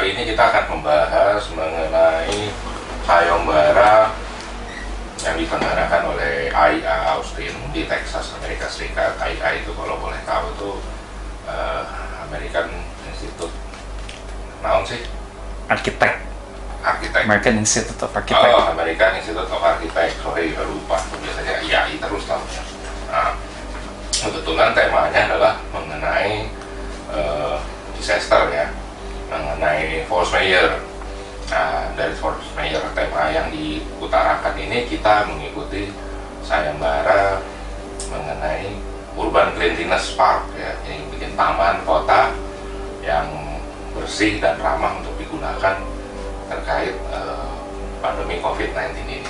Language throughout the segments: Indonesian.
Kali ini kita akan membahas mengenai sayembara yang diselenggarakan oleh AIA Austin di Texas, Amerika Serikat. AIA itu kalau boleh tahu itu American Institute Arsitek. American Institute of Architect. Oh, American Institute of Architect. Sorry, lupa. Biasanya IAI terus tahu. Nah, kebetulan temanya adalah mengenai disaster ya, mengenai force majeure. Nah, dari force majeure tema yang diutarakan ini kita mengikuti sayembara mengenai urban cleanliness park ya, yang bikin taman kota yang bersih dan ramah untuk digunakan terkait pandemi COVID-19 ini.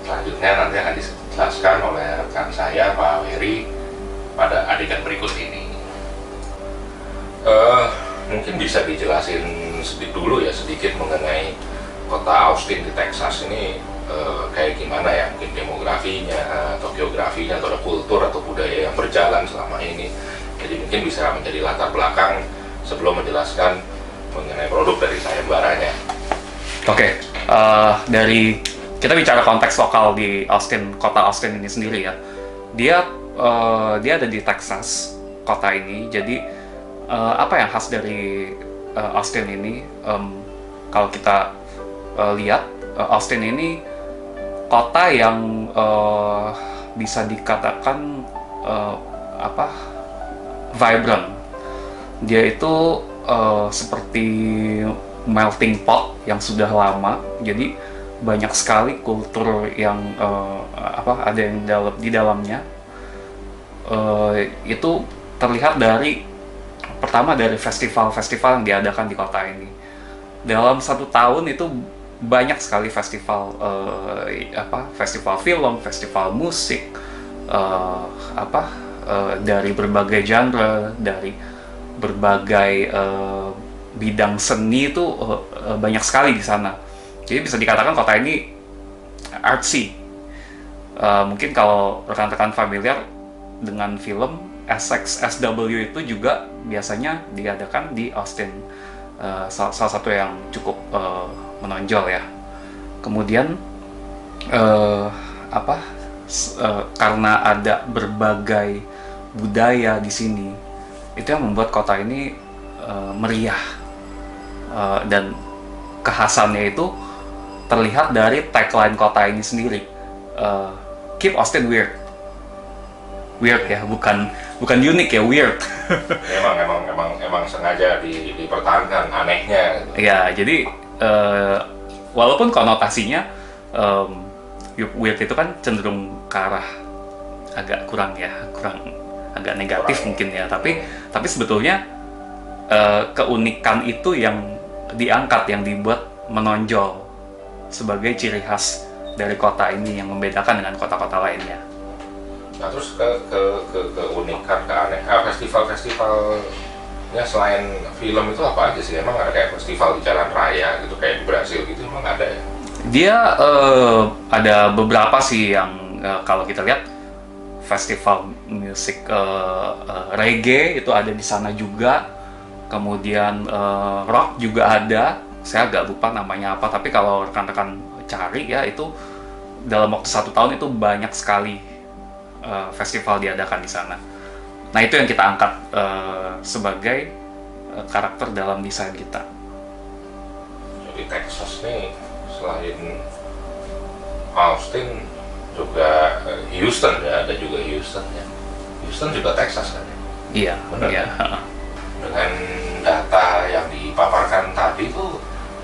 Selanjutnya nanti akan dijelaskan oleh rekan saya Pak Wery pada adegan berikut ini. Mungkin bisa dijelasin sedikit mengenai kota Austin di Texas ini kayak gimana ya, mungkin demografinya atau geografinya atau kultur atau budaya yang berjalan selama ini. Jadi mungkin bisa menjadi latar belakang sebelum menjelaskan mengenai produk dari sayembaranya. Oke, dari kita bicara konteks lokal di Austin, kota Austin ini sendiri ya. Dia ada di Texas, kota ini. Jadi apa yang khas dari Austin ini? Kalau kita lihat, Austin ini kota yang bisa dikatakan vibrant. Dia itu seperti melting pot yang sudah lama. Jadi banyak sekali kultur yang ada yang di dalamnya. Itu terlihat pertama dari festival-festival yang diadakan di kota ini. Dalam 1 tahun itu banyak sekali festival, festival film, festival musik, dari berbagai genre, dari berbagai bidang seni itu banyak sekali di sana. Jadi bisa dikatakan kota ini artsy. Mungkin kalau rekan-rekan familiar dengan film SXSW itu juga biasanya diadakan di Austin, salah satu yang cukup menonjol ya. Kemudian karena ada berbagai budaya di sini, itu yang membuat kota ini meriah, dan kekhasannya itu terlihat dari tagline kota ini sendiri, Keep Austin Weird ya, bukan unik ya, weird. Emang sengaja dipertahankan anehnya gitu. Ya, jadi walaupun konotasinya weird itu kan cenderung ke arah agak kurang agak negatif mungkin ya, tapi sebetulnya keunikan itu yang diangkat, yang dibuat menonjol sebagai ciri khas dari kota ini yang membedakan dengan kota-kota lainnya. Nah, terus keunikan, festivalnya selain film itu apa aja sih? Emang ada kayak festival di jalan raya gitu, kayak di Brasil gitu, emang ada ya? Dia ada beberapa sih yang kalau kita lihat, festival musik reggae itu ada di sana juga. Kemudian rock juga ada, saya agak lupa namanya apa, tapi kalau rekan-rekan cari ya, itu dalam waktu 1 tahun itu banyak sekali festival diadakan di sana. Nah, itu yang kita angkat sebagai karakter dalam desain kita. Jadi Texas nih selain Austin juga Houston ya, ada juga Houston ya. Houston juga Texas kan ya? Iya, benar. Iya. Dengan data yang dipaparkan tadi tuh,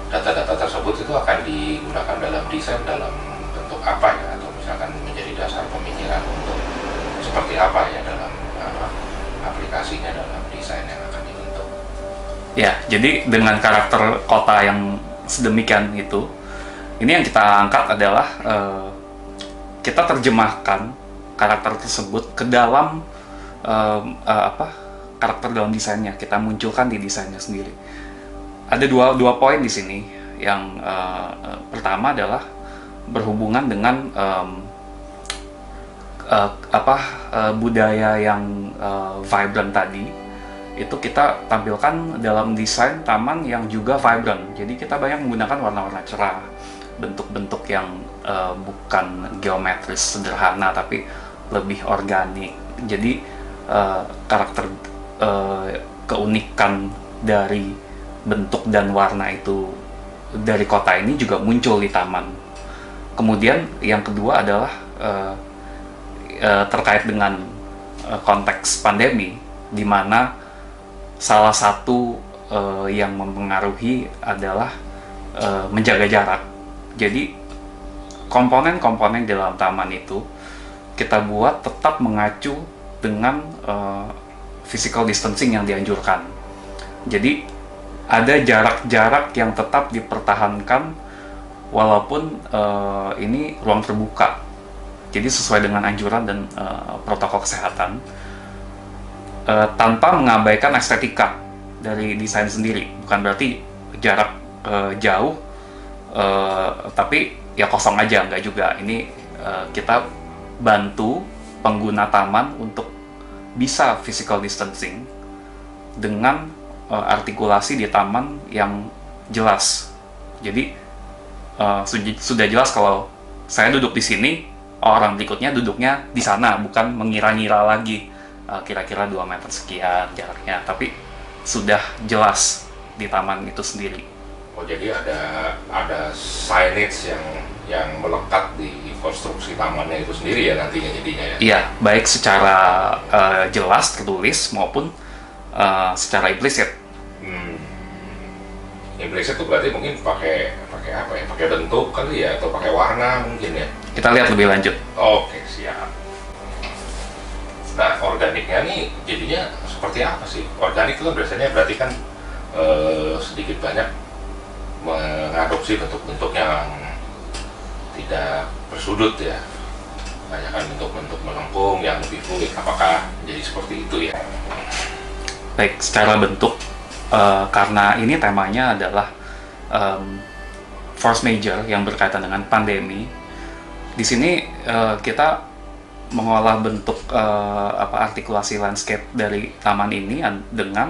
data-data tersebut itu akan digunakan dalam desain dalam bentuk apa ya, atau misalkan menjadi dasar pemikiran untuk seperti apa ya dalam aplikasinya dalam desain yang akan dibentuk. Ya, jadi dengan karakter kota yang sedemikian itu, ini yang kita angkat adalah kita terjemahkan karakter tersebut ke dalam karakter dalam desainnya, kita munculkan di desainnya sendiri. Ada dua poin di sini. Yang pertama adalah berhubungan dengan budaya yang vibrant tadi, itu kita tampilkan dalam desain taman yang juga vibrant. Jadi kita banyak menggunakan warna-warna cerah, bentuk-bentuk yang bukan geometris sederhana tapi lebih organik. Jadi karakter keunikan dari bentuk dan warna itu dari kota ini juga muncul di taman. Kemudian yang kedua adalah terkait dengan konteks pandemi, di mana salah satu yang mempengaruhi adalah menjaga jarak. Jadi komponen-komponen di dalam taman itu kita buat tetap mengacu dengan physical distancing yang dianjurkan. Jadi ada jarak-jarak yang tetap dipertahankan walaupun ini ruang terbuka. Jadi sesuai dengan anjuran dan protokol kesehatan, tanpa mengabaikan estetika dari desain sendiri. Bukan berarti jarak jauh tapi ya kosong aja, enggak juga. Ini kita bantu pengguna taman untuk bisa physical distancing dengan artikulasi di taman yang jelas. Jadi sudah jelas kalau saya duduk di sini, orang berikutnya duduknya di sana, bukan mengira-ngira lagi kira-kira 2 meter sekian jaraknya, tapi sudah jelas di taman itu sendiri. Oh, jadi ada signage yang melekat di konstruksi tamannya itu sendiri ya nantinya jadinya ya? Iya, baik secara jelas tertulis maupun secara implisit. Implisit itu berarti mungkin pakai apa ya? Pakai bentuk kali ya, atau pakai warna mungkin ya? Kita lihat lebih lanjut. Oke, siap. Nah, organiknya nih jadinya seperti apa sih? Organik itu kan biasanya berarti kan sedikit banyak mengadopsi bentuk-bentuk yang tidak bersudut ya, banyak kan bentuk-bentuk melengkung yang lebih fluid. Apakah jadi seperti itu ya? Baik, secara bentuk, karena ini temanya adalah force major yang berkaitan dengan pandemi. Di sini kita mengolah bentuk artikulasi landscape dari taman ini dengan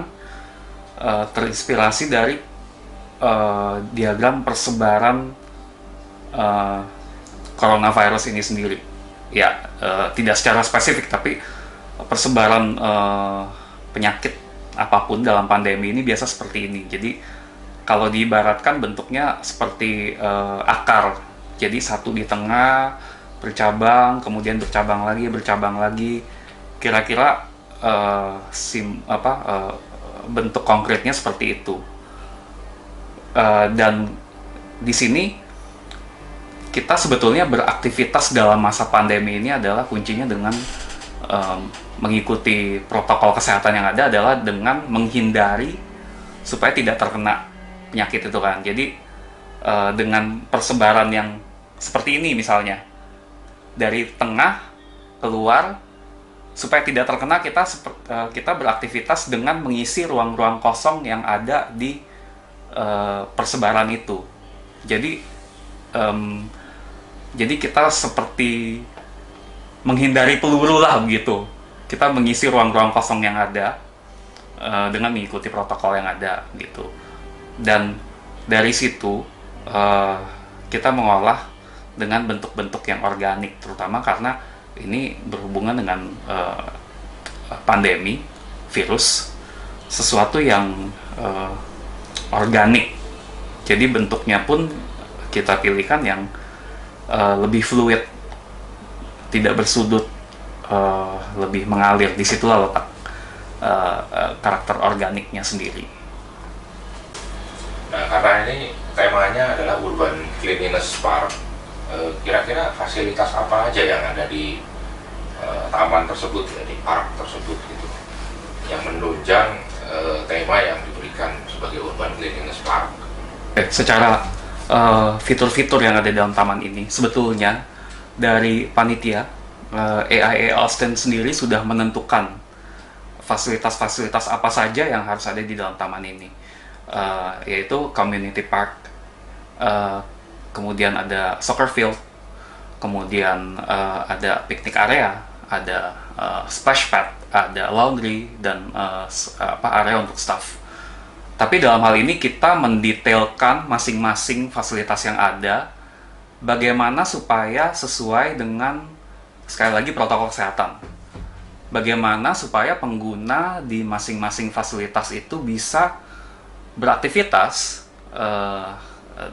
terinspirasi dari diagram persebaran coronavirus ini sendiri. Ya, tidak secara spesifik, tapi persebaran penyakit apapun dalam pandemi ini biasa seperti ini. Jadi kalau diibaratkan bentuknya seperti akar. Jadi satu di tengah, bercabang, kemudian bercabang lagi. Kira-kira bentuk konkretnya seperti itu. Dan di sini kita sebetulnya beraktivitas dalam masa pandemi ini adalah kuncinya dengan mengikuti protokol kesehatan yang ada adalah dengan menghindari supaya tidak terkena penyakit itu kan. Jadi dengan persebaran yang seperti ini misalnya, dari tengah keluar, supaya tidak terkena, kita beraktivitas dengan mengisi ruang-ruang kosong yang ada di persebaran itu. Jadi kita seperti menghindari peluru lah begitu. Kita mengisi ruang-ruang kosong yang ada dengan mengikuti protokol yang ada gitu. Dan dari situ kita mengolah dengan bentuk-bentuk yang organik, terutama karena ini berhubungan dengan pandemi, virus, sesuatu yang organik. Jadi bentuknya pun kita pilihkan yang lebih fluid, tidak bersudut, lebih mengalir. Disitulah letak karakter organiknya sendiri. Nah, karena ini temanya adalah Urban Cleanliness Park, kira-kira fasilitas apa aja yang ada di taman tersebut ya, di park tersebut gitu, yang menunjang tema yang diberikan sebagai Urban Cleanliness Park? Secara fitur-fitur yang ada dalam taman ini, sebetulnya dari panitia AIA Austin sendiri sudah menentukan fasilitas-fasilitas apa saja yang harus ada di dalam taman ini, yaitu community park, kemudian ada soccer field, kemudian ada picnic area, ada splash pad, ada laundry, dan area untuk staff. Tapi dalam hal ini kita mendetailkan masing-masing fasilitas yang ada, bagaimana supaya sesuai dengan, sekali lagi, protokol kesehatan. Bagaimana supaya pengguna di masing-masing fasilitas itu bisa beraktivitas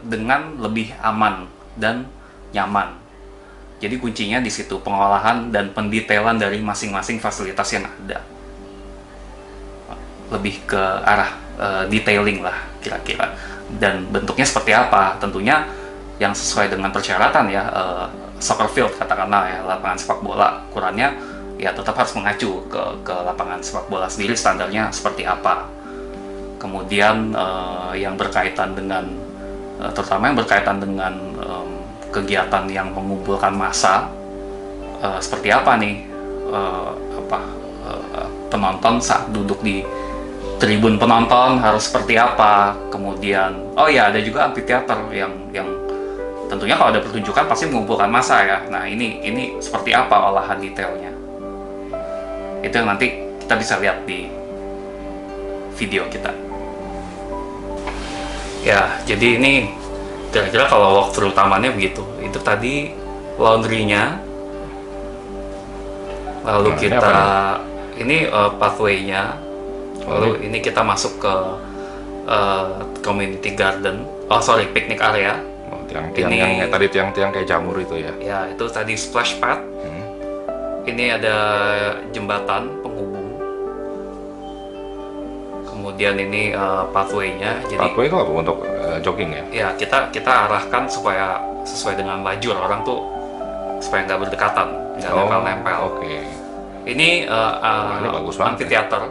dengan lebih aman dan nyaman. Jadi kuncinya di situ, pengolahan dan pendetailan dari masing-masing fasilitas yang ada. Lebih ke arah detailing lah kira-kira. Dan bentuknya seperti apa? Tentunya yang sesuai dengan persyaratan ya, soccer field katakanlah ya, lapangan sepak bola, ukurannya ya tetap harus mengacu ke lapangan sepak bola sendiri, standarnya seperti apa. Kemudian yang berkaitan dengan terutama yang berkaitan dengan kegiatan yang mengumpulkan massa, seperti apa nih penonton saat duduk di tribun penonton harus seperti apa. Kemudian ada juga amphitheater yang tentunya kalau ada pertunjukan pasti mengumpulkan massa ya. Nah ini seperti apa olahan detailnya, itu yang nanti kita bisa lihat di video kita ya. Jadi ini kira-kira kalau walkthrough tamannya begitu. Itu tadi laundry-nya, lalu kita ini pathway-nya, lalu ini kita masuk ke community garden, picnic area. Tiang-tiang yang tadi tiang-tiang kayak jamur itu ya. Ya, itu tadi splash pad. Ini ada jembatan penghubung. Kemudian ini pathway-nya. Jadi Pathway itu apa, untuk jogging ya? Ya, kita arahkan supaya sesuai dengan lajur orang tuh, supaya nggak berdekatan, nggak nempel-nempel. Oke. Ini ini bagus banget. amphitheater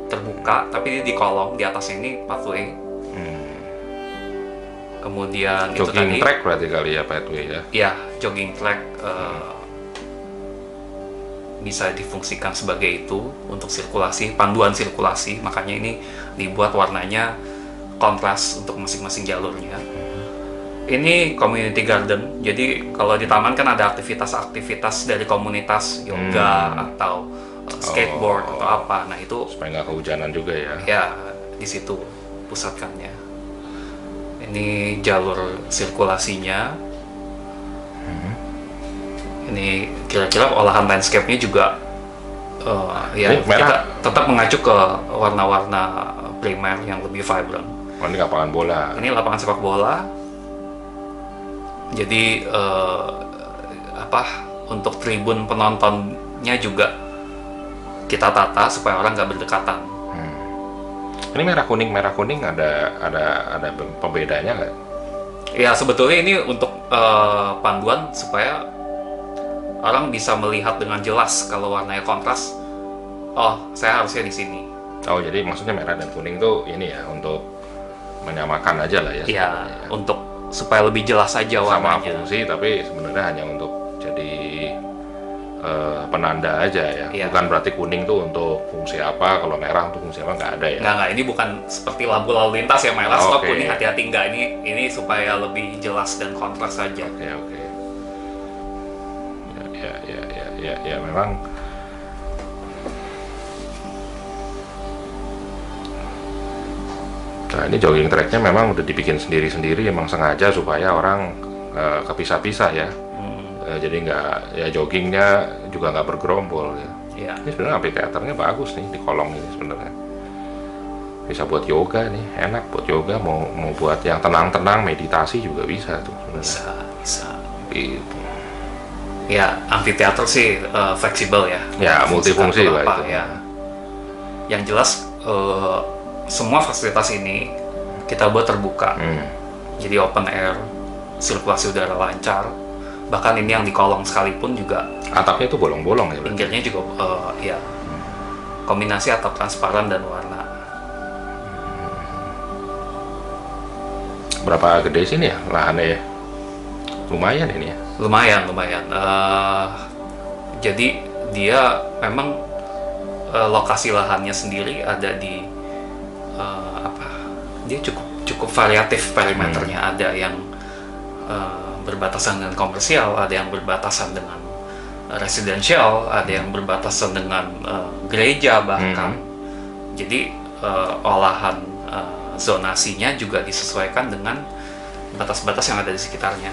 terbuka, tapi di kolong di atasnya ini pathway. Kemudian Jogging itu tadi track berarti kali ya, pathway ya? Ya, jogging track bisa difungsikan sebagai itu untuk sirkulasi, panduan sirkulasi. Makanya ini dibuat warnanya kontras untuk masing-masing jalurnya. Ini community garden. Jadi kalau di taman kan ada aktivitas-aktivitas dari komunitas yoga atau skateboard atau apa. Nah itu supaya nggak kehujanan juga ya. Ya, di situ pusatkannya. Ini jalur sirkulasinya. Ini kira-kira olahan landscape-nya juga kita tetap mengacu ke warna-warna primer yang lebih vibrant. Ini lapangan bola. Ini lapangan sepak bola. Jadi untuk tribun penontonnya juga kita tata supaya orang nggak berdekatan. Ini merah kuning ada pembedanya nggak? Ya sebetulnya ini untuk panduan supaya orang bisa melihat dengan jelas. Kalau warnanya kontras, saya harusnya di sini. Jadi maksudnya merah dan kuning tuh ini ya untuk menyamakan aja lah ya. Iya, untuk supaya lebih jelas aja warnanya. Sama fungsi, tapi sebenarnya hanya untuk jadi penanda aja ya. Iya. Bukan berarti kuning tuh untuk fungsi apa, kalau merah untuk fungsi apa, nggak ada ya. Nggak, ini bukan seperti lampu lalu lintas ya, merah stop, Oke. kuning hati-hati. Nggak, ini supaya lebih jelas dan kontras saja. Oke. Ya memang nah ini jogging tracknya memang udah dibikin sendiri-sendiri, emang sengaja supaya orang kepisah-pisah ya. Jadi nggak, ya joggingnya juga nggak bergerombol ya. Iya. Ini sebenarnya amphitheaternya bagus nih di kolong ini sebenarnya. Bisa buat yoga nih, enak buat yoga, mau buat yang tenang-tenang, meditasi juga bisa tuh sebenarnya. Bisa. Gitu. Ya, amphitheater sih fleksibel ya. Ya, multifungsi lah itu. Ya. Yang jelas semua fasilitas ini kita buat terbuka. Jadi open air, sirkulasi udara lancar. Bahkan ini yang di kolong sekalipun juga Atapnya itu bolong-bolong ya? pinggirnya juga kombinasi atap transparan dan warna. Berapa gede sini ya lahannya ya? Lumayan ini ya? Lumayan. Jadi dia memang lokasi lahannya sendiri ada di dia cukup variatif perimeternya. Ada yang berbatasan dengan komersial, ada yang berbatasan dengan residential, ada yang berbatasan dengan gereja bahkan. Jadi olahan zonasinya juga disesuaikan dengan batas-batas yang ada di sekitarnya.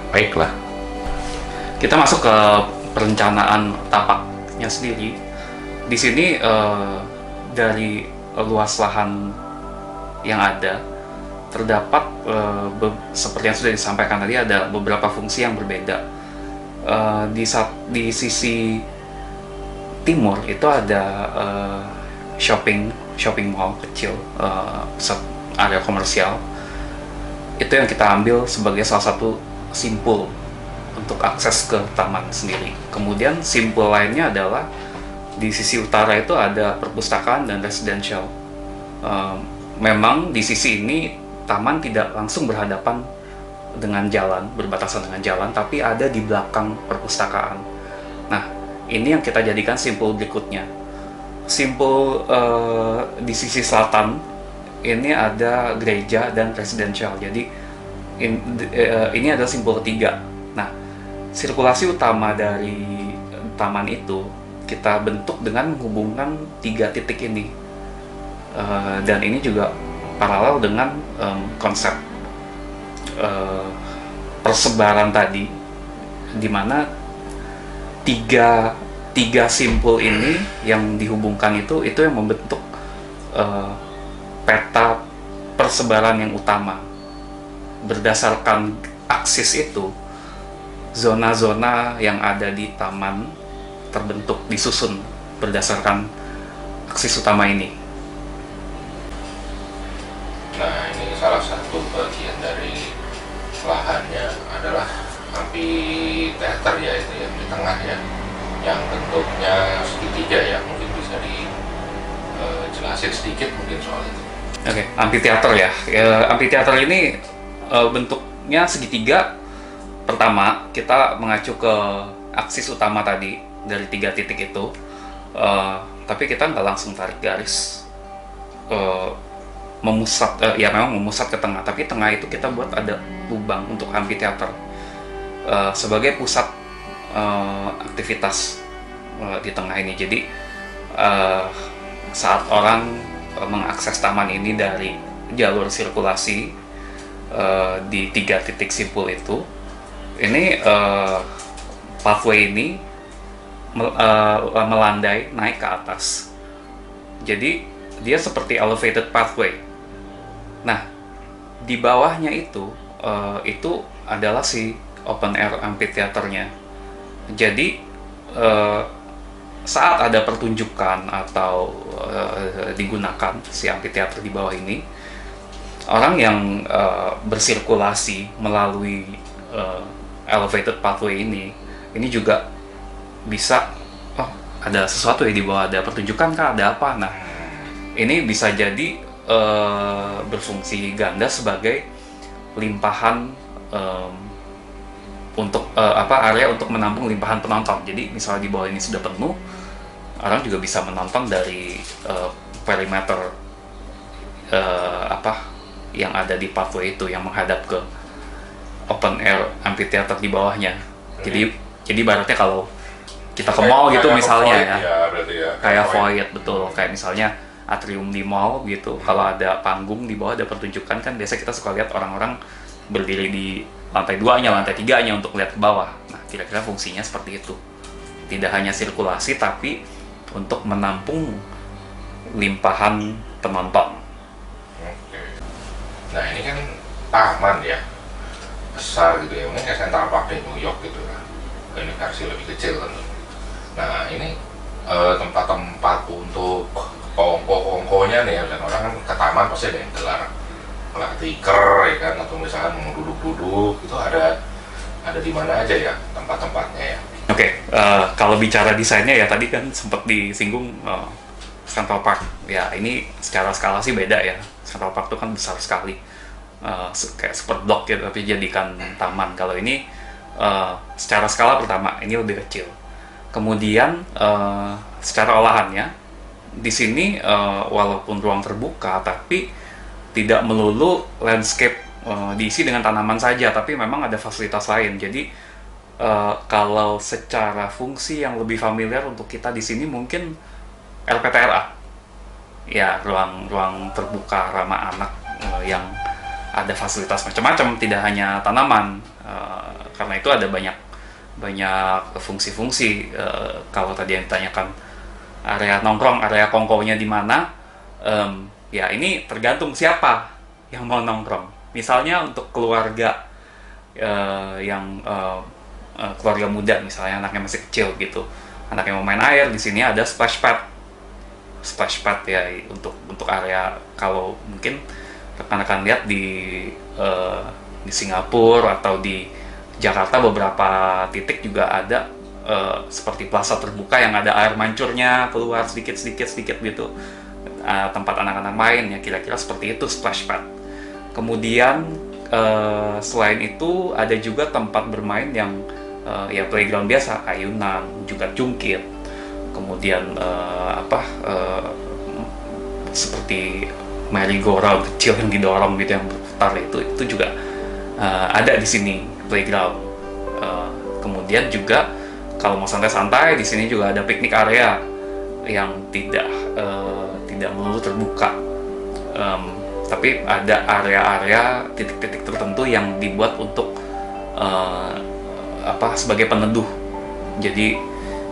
Baiklah. Kita masuk ke perencanaan tapaknya sendiri. Di sini dari luas lahan yang ada terdapat seperti yang sudah disampaikan tadi, ada beberapa fungsi yang berbeda. Di sisi timur itu ada shopping mall kecil, pusat area komersial. Itu yang kita ambil sebagai salah satu simpul untuk akses ke taman sendiri. Kemudian simpul lainnya adalah di sisi utara itu ada perpustakaan dan residential. Memang di sisi ini taman tidak langsung berhadapan dengan jalan, berbatasan dengan jalan, tapi ada di belakang perpustakaan. Nah, ini yang kita jadikan simpul berikutnya. Simpul di sisi selatan ini ada gereja dan residential. Jadi ini adalah simpul ketiga. Nah, sirkulasi utama dari taman itu kita bentuk dengan menghubungkan 3 titik ini, dan ini juga paralel dengan konsep persebaran tadi, di mana tiga simpul ini yang dihubungkan itu yang membentuk peta persebaran yang utama. Berdasarkan aksis itu, zona-zona yang ada di taman terbentuk, disusun berdasarkan aksis utama ini. Nah, ini salah satu bagian dari lahannya adalah amphitheater ya, itu yang di tengah ya, yang bentuknya segitiga ya. Mungkin bisa dijelasin sedikit mungkin soal itu. Oke, amphitheater ya. Amphitheater ini bentuknya segitiga. Pertama, kita mengacu ke aksis utama tadi dari 3 titik itu, tapi kita nggak langsung tarik garis memusat, ya memang memusat ke tengah, tapi tengah itu kita buat ada lubang untuk amphitheater sebagai pusat aktivitas di tengah ini. Jadi saat orang mengakses taman ini dari jalur sirkulasi di 3 titik simpul itu, ini pathway ini melandai naik ke atas. Jadi dia seperti elevated pathway. Nah, di bawahnya itu adalah si open air amphitheaternya. Jadi saat ada pertunjukan atau digunakan si amphitheater di bawah ini, orang yang bersirkulasi melalui elevated pathway ini juga bisa, oh ada sesuatu ya di bawah, ada pertunjukan kah, ada apa. Nah, ini bisa jadi berfungsi ganda sebagai limpahan untuk area untuk menampung limpahan penonton. Jadi misalnya di bawah ini sudah penuh, orang juga bisa menonton dari perimeter yang ada di pathway itu yang menghadap ke open air amphitheater di bawahnya. Jadi ibaratnya kalau kita ke mall gitu misalnya ya, kayak void, betul, kayak misalnya atrium di mall gitu. Kalau ada panggung di bawah, ada pertunjukan, kan biasa kita suka lihat orang-orang berdiri di lantai 2-nya, lantai 3-nya untuk lihat ke bawah. Nah, kira-kira fungsinya seperti itu. Tidak hanya sirkulasi, tapi untuk menampung limpahan penonton. Oke. Nah, ini kan taman ya, besar gitu ya, mungkin kayak Central Park di New York gitu lah. Ini versi lebih kecil tentu. Nah, ini tempat-tempat untuk kongko-kongkonya nih ya, dan orang kan ke taman pasti ada yang gelar tiker ya kan, atau misalnya mau duduk-duduk, itu ada di mana aja ya tempat-tempatnya ya. Oke, kalau bicara desainnya ya tadi kan sempat disinggung Central Park. Ya ini secara skala sih beda ya. Central Park itu kan besar sekali, kayak super block gitu, tapi jadikan taman. Kalau ini secara skala pertama ini lebih kecil. Kemudian secara olahannya di sini walaupun ruang terbuka, tapi tidak melulu landscape diisi dengan tanaman saja, tapi memang ada fasilitas lain. Jadi kalau secara fungsi yang lebih familiar untuk kita di sini mungkin RPTRA, ya ruang terbuka ramah anak yang ada fasilitas macam-macam, tidak hanya tanaman. Karena itu ada banyak fungsi-fungsi. Kalau tadi yang ditanyakan area nongkrong, area kongkonya di mana, ya ini tergantung siapa yang mau nongkrong. Misalnya untuk keluarga yang keluarga muda, misalnya anaknya masih kecil gitu, anaknya mau main air, di sini ada splash pad ya untuk area. Kalau mungkin rekan-rekan lihat di Singapura atau di Jakarta beberapa titik juga ada seperti plaza terbuka yang ada air mancurnya keluar sedikit gitu, tempat anak-anak main ya, kira-kira seperti itu splash pad. Kemudian selain itu ada juga tempat bermain yang ya playground biasa, ayunan, juga jungkit, kemudian seperti merry-go-round kecil yang didorong gitu, yang berputar, itu juga ada di sini playground. Kemudian juga kalau mau santai-santai, di sini juga ada piknik area yang tidak melulu terbuka, tapi ada area-area titik-titik tertentu yang dibuat untuk sebagai peneduh. Jadi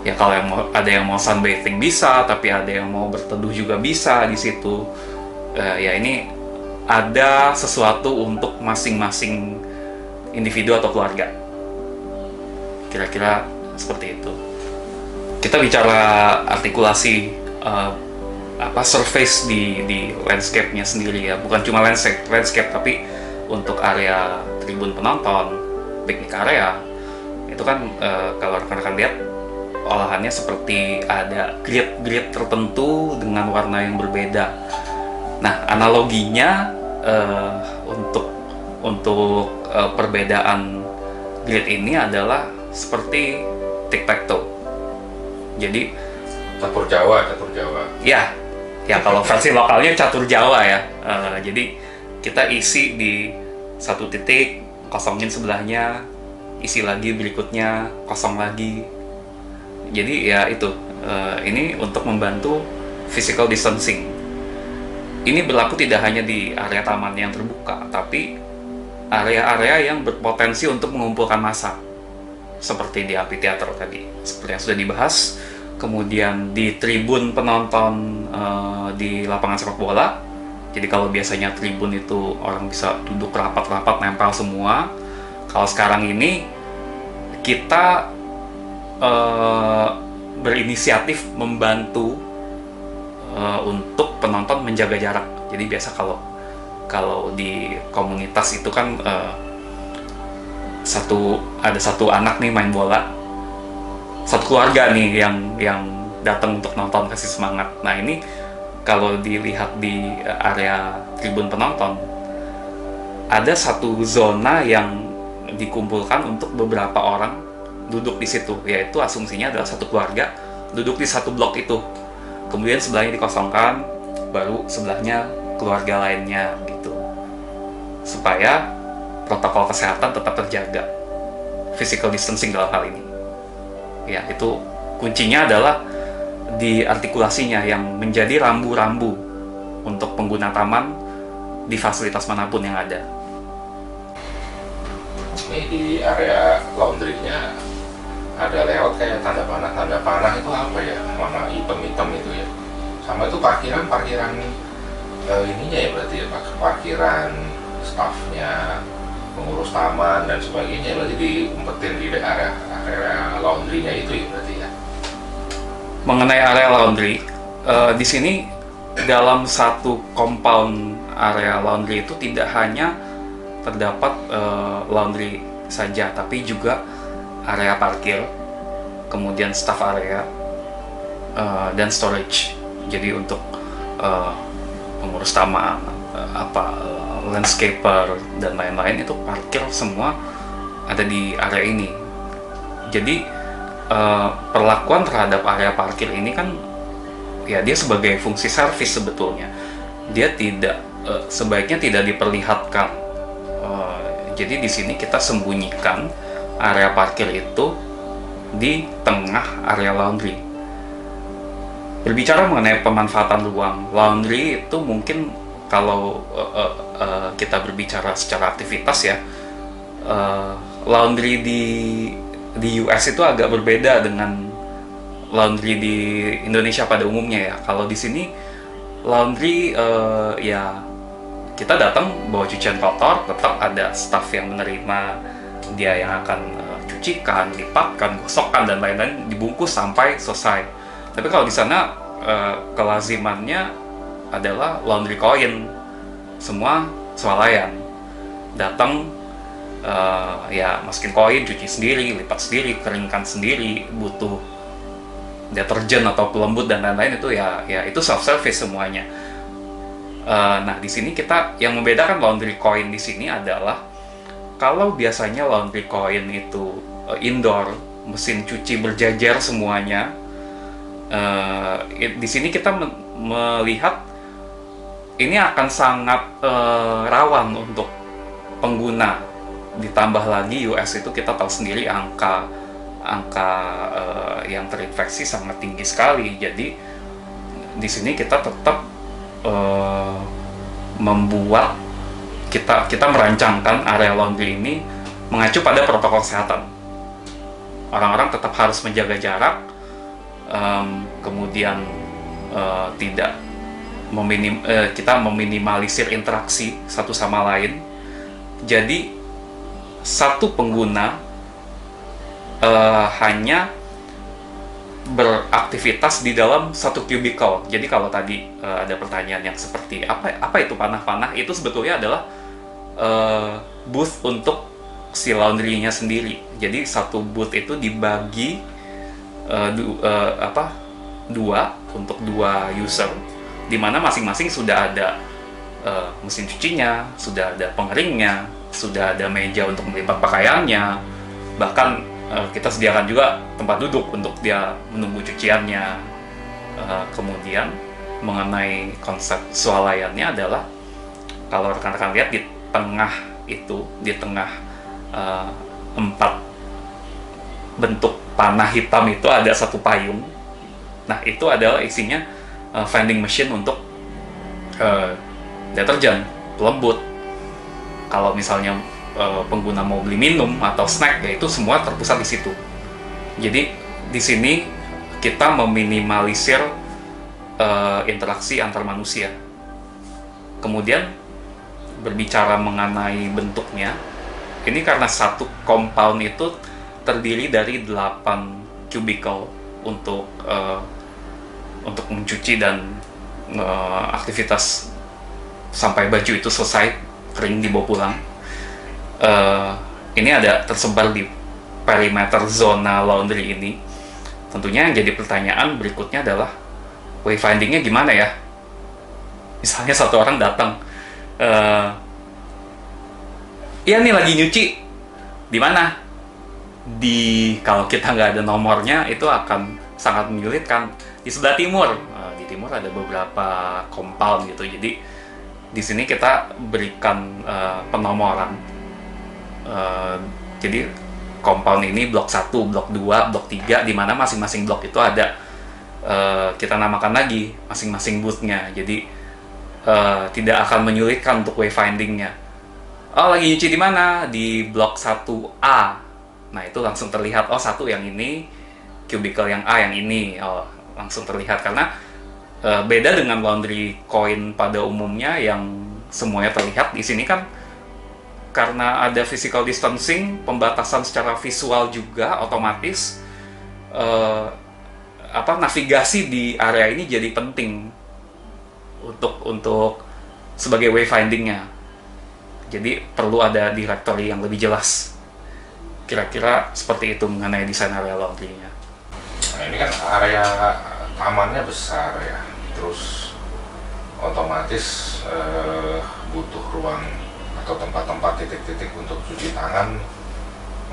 ya kalau ada yang mau sunbathing bisa, tapi ada yang mau berteduh juga bisa di situ. Ya ini ada sesuatu untuk masing-masing individu atau keluarga. Kira-kira seperti itu. Kita bicara artikulasi surface di landscape-nya sendiri ya, bukan cuma landscape tapi untuk area tribun penonton, piknik area. Itu kan kalau rekan-rekan lihat olahannya seperti ada grid tertentu dengan warna yang berbeda. Nah, analoginya untuk perbedaan grid ini adalah seperti tic-tac-toe. Jadi catur Jawa. Ya kalau versi lokalnya catur Jawa ya. Jadi kita isi di satu titik, kosongin sebelahnya, isi lagi berikutnya, kosong lagi. Jadi ya itu, ini untuk membantu physical distancing. Ini berlaku tidak hanya di area taman yang terbuka, tapi area-area yang berpotensi untuk mengumpulkan massa, seperti di amphitheater tadi, seperti yang sudah dibahas. Kemudian di tribun penonton di lapangan sepak bola. Jadi kalau biasanya tribun itu orang bisa duduk rapat-rapat nempel semua, kalau sekarang ini kita berinisiatif membantu untuk penonton menjaga jarak. Jadi biasa kalau di komunitas itu kan ada satu anak nih main bola, satu keluarga nih yang datang untuk nonton, kasih semangat. Nah ini kalau dilihat di area tribun penonton, ada satu zona yang dikumpulkan untuk beberapa orang duduk di situ, yaitu asumsinya adalah satu keluarga duduk di satu blok itu. Kemudian sebelahnya dikosongkan, baru sebelahnya keluarga lainnya gitu, supaya protokol kesehatan tetap terjaga, physical distancing dalam hal ini. Ya, itu kuncinya adalah di artikulasinya yang menjadi rambu-rambu untuk pengguna taman di fasilitas manapun yang ada. Ini di area laundry-nya ada lewat kayak tanda panah itu apa ya, warna hitam itu ya. Sama itu parkiran ininya ya, berarti ya, parkiran stafnya, pengurus taman dan sebagainya, berarti diumpetin di area laundry-nya itu ya berarti ya. Mengenai area laundry, di sini dalam satu compound area laundry itu tidak hanya terdapat laundry saja, tapi juga area parkir, kemudian staff area, dan storage. Jadi untuk pengurus taman, landscaper dan lain-lain itu parkir semua ada di area ini. Jadi perlakuan terhadap area parkir ini kan ya dia sebagai fungsi servis sebetulnya. Dia sebaiknya tidak diperlihatkan. Jadi di sini kita sembunyikan area parkir itu di tengah area laundry. Berbicara mengenai pemanfaatan ruang laundry itu mungkin kalau kita berbicara secara aktivitas ya, laundry di US itu agak berbeda dengan laundry di Indonesia pada umumnya ya. Kalau di sini laundry ya kita datang bawa cucian kotor, tetap ada staff yang menerima dia yang akan cucikan, lipatkan, gosokkan dan lain-lain, dibungkus sampai selesai. Tapi kalau di sana kelazimannya adalah laundry coin, semua swalayan, datang ya masukin koin, cuci sendiri, lipat sendiri, keringkan sendiri, butuh deterjen atau pelembut dan lain-lain itu ya itu self service semuanya. Nah di sini kita yang membedakan laundry coin di sini adalah kalau biasanya laundry coin itu indoor, mesin cuci berjajar semuanya, di sini kita melihat ini akan sangat rawan untuk pengguna. Ditambah lagi US itu kita tahu sendiri angka yang terinfeksi sangat tinggi sekali. Jadi di sini kita tetap membuat kita merancangkan area laundry ini mengacu pada protokol kesehatan. Orang-orang tetap harus menjaga jarak, kemudian kita meminimalisir interaksi satu sama lain. Jadi satu pengguna hanya beraktivitas di dalam satu cubicle. Jadi kalau tadi ada pertanyaan yang seperti apa itu panah-panah, itu sebetulnya adalah booth untuk si laundry-nya sendiri. Jadi satu booth itu dibagi dua untuk dua user, di mana masing-masing sudah ada mesin cucinya, sudah ada pengeringnya, sudah ada meja untuk melipat pakaiannya, bahkan kita sediakan juga tempat duduk untuk dia menunggu cuciannya. Kemudian mengenai konsep swalayannya adalah kalau rekan-rekan lihat di tengah 4 bentuk panah hitam itu ada satu payung. Nah itu adalah isinya vending machine untuk deterjen, pelembut. Kalau misalnya pengguna mau beli minum atau snack, ya itu semua terpusat di situ. Jadi di sini kita meminimalisir interaksi antar manusia. Kemudian berbicara mengenai bentuknya, ini karena satu compound itu terdiri dari 8 cubicle untuk mencuci dan aktivitas sampai baju itu selesai kering dibawa pulang. Ini ada tersebar di perimeter zona laundry ini. Tentunya yang jadi pertanyaan berikutnya adalah wayfindingnya gimana ya? Misalnya satu orang datang, iya nih lagi nyuci, di mana? Kalau kita nggak ada nomornya itu akan sangat menyulitkan. Di sebelah timur, di timur ada beberapa compound gitu. Jadi di sini kita berikan penomoran. Jadi compound ini blok 1, blok 2, blok 3, di mana masing-masing blok itu ada kita namakan lagi masing-masing booth-nya. Jadi tidak akan menyulitkan untuk wayfinding-nya. Oh, lagi nyuci di mana? Di blok 1A. Nah, itu langsung terlihat, oh satu yang ini, cubicle yang A yang ini. Oh, langsung terlihat karena beda dengan laundry coin pada umumnya yang semuanya terlihat. Di sini kan karena ada physical distancing, pembatasan secara visual juga otomatis navigasi di area ini jadi penting untuk sebagai wayfinding-nya. Jadi perlu ada directory yang lebih jelas. Kira-kira seperti itu mengenai desain area laundry-nya. Nah, ini kan area tamannya besar ya, terus otomatis butuh ruang atau tempat-tempat titik-titik untuk cuci tangan.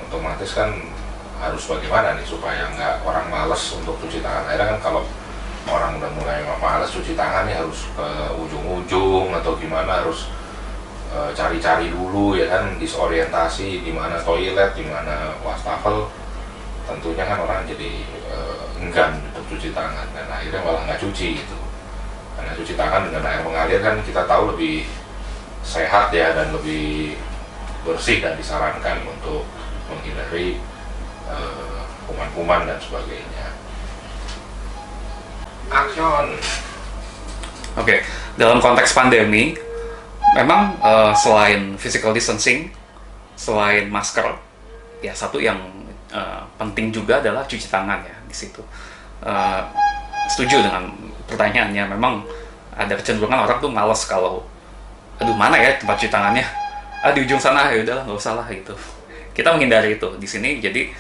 Otomatis kan harus bagaimana nih supaya nggak orang males untuk cuci tangan. Akhirnya kan kalau orang udah mulai males cuci tangan nih harus ke ujung-ujung atau gimana, harus cari-cari dulu ya kan, disorientasi di mana toilet, di mana wastafel, tentunya kan orang jadi enggan untuk cuci tangan dan akhirnya malah nggak cuci gitu. Karena cuci tangan dengan air mengalir kan kita tahu lebih sehat ya dan lebih bersih dan disarankan untuk menghindari kuman-kuman dan sebagainya. Action. Oke, dalam konteks pandemi, memang selain physical distancing, selain masker, ya satu yang penting juga adalah cuci tangan ya di situ. Setuju dengan pertanyaannya, memang ada kecenderungan orang tuh malas kalau, aduh mana ya tempat cuci tangannya, di ujung sana, ya udahlah nggak usah lah gitu. Kita menghindari itu di sini, jadi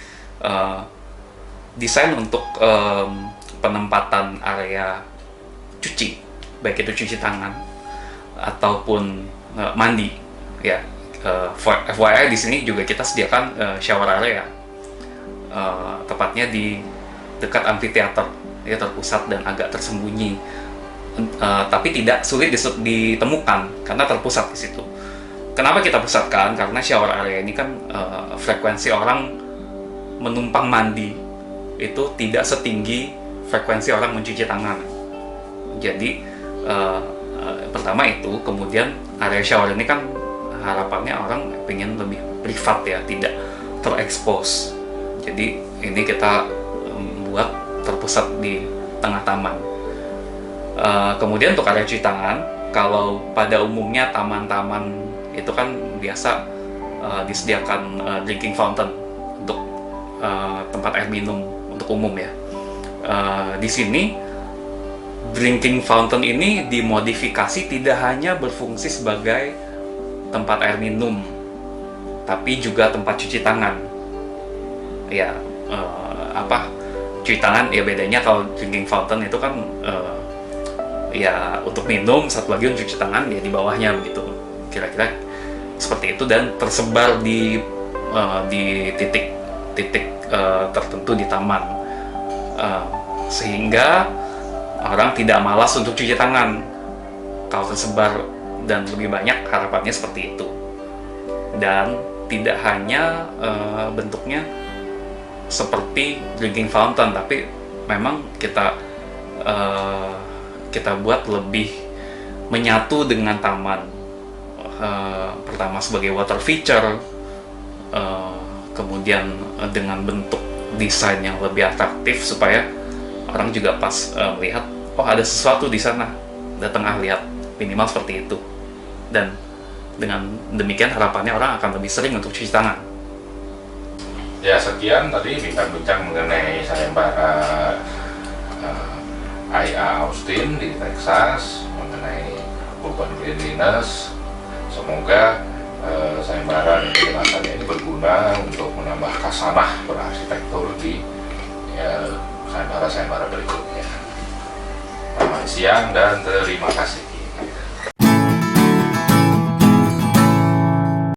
desain untuk penempatan area cuci, baik itu cuci tangan ataupun mandi ya. FYI di sini juga kita sediakan shower area, tepatnya di dekat amphitheater ya, terpusat dan agak tersembunyi, tapi tidak sulit ditemukan karena terpusat di situ. Kenapa kita pusatkan? Karena shower area ini kan frekuensi orang menumpang mandi itu tidak setinggi frekuensi orang mencuci tangan. Jadi pertama itu, kemudian area shower ini kan harapannya orang pengen lebih privat ya, tidak terekspos. Jadi ini kita buat terpusat di tengah taman. Kemudian untuk area cuci tangan, kalau pada umumnya taman-taman itu kan biasa disediakan drinking fountain untuk tempat air minum untuk umum ya. Di sini drinking fountain ini dimodifikasi tidak hanya berfungsi sebagai tempat air minum, tapi juga tempat cuci tangan. Ya, cuci tangan ya bedanya kalau drinking fountain itu kan ya untuk minum, satu lagi untuk cuci tangan ya di bawahnya begitu. Kira-kira seperti itu, dan tersebar di titik-titik tertentu di taman, sehingga orang tidak malas untuk cuci tangan kalau tersebar dan lebih banyak, harapannya seperti itu. Dan tidak hanya bentuknya seperti drinking fountain, tapi memang kita buat lebih menyatu dengan taman. Pertama sebagai water feature, kemudian dengan bentuk desain yang lebih atraktif supaya orang juga pas melihat, oh ada sesuatu di sana, datang lihat, minimal seperti itu. Dan dengan demikian harapannya orang akan lebih sering untuk cuci tangan. Ya, sekian tadi bincang-bincang mengenai sayembara IA Austin di Texas mengenai urban cleanliness. Semoga sayembara dan penjelasannya ini berguna untuk menambah khasanah berarsitektur di sayembara-sayembara berikutnya. Selamat siang dan terima kasih.